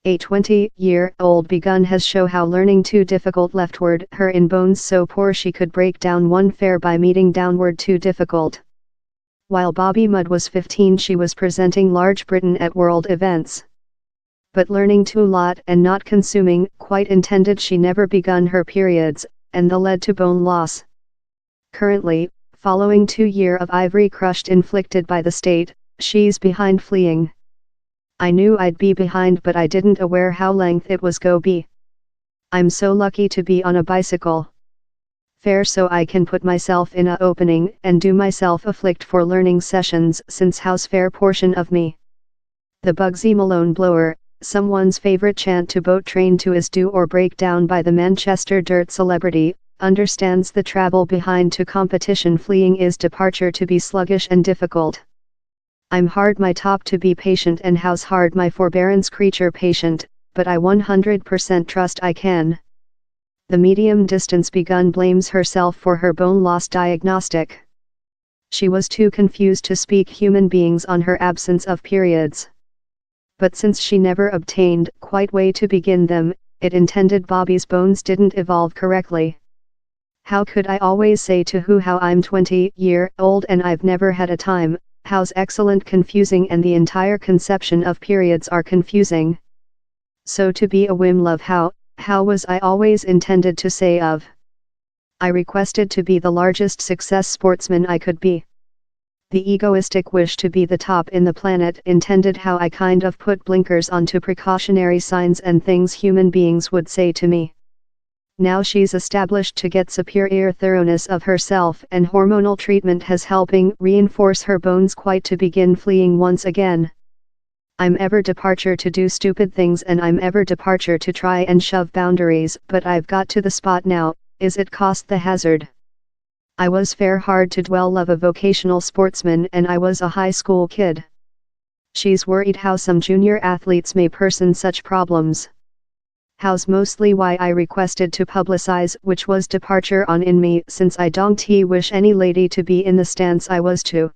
A 20-year-old begun has show how learning too difficult leftward her in bones so poor she could break down one fair by meeting downward too difficult. While Bobby Mudd was 15 she was presenting large Britain at world events. But learning too lot and not consuming quite intended she never begun her periods, and the led to bone loss. Currently, following 2 year of ivory crushed inflicted by the state, she's behind fleeing. I knew I'd be behind but I didn't aware how length it was go be. I'm so lucky to be on a bicycle. Fair so I can put myself in a opening and do myself afflict for learning sessions since house fair portion of me. The Bugsy Malone blower, someone's favorite chant to boat train to is do or break down by the Manchester dirt celebrity, understands the travel behind to competition fleeing is departure to be sluggish and difficult. I'm hard my top to be patient and house hard my forbearance creature patient, but I 100% trust I can. The medium distance begun blames herself for her bone loss diagnostic. She was too confused to speak human beings on her absence of periods. But since she never obtained quite way to begin them, it intended Bobby's bones didn't evolve correctly. How could I always say to who how I'm 20-year-old and I've never had a time, how's excellent confusing and the entire conception of periods are confusing. So to be a whim love how was I always intended to say of. I requested to be the largest success sportsman I could be. The egoistic wish to be the top in the planet intended how I kind of put blinkers onto precautionary signs and things human beings would say to me. Now she's established to get superior thoroughness of herself and hormonal treatment has helping reinforce her bones quite to begin fleeing once again. I'm ever departure to do stupid things and I'm ever departure to try and shove boundaries but I've got to the spot now, is it cost the hazard? I was fair hard to dwell love a vocational sportsman and I was a high school kid. She's worried how some junior athletes may person such problems. How's mostly why I requested to publicize which was departure on in me since I don't wish any lady to be in the stance I was to.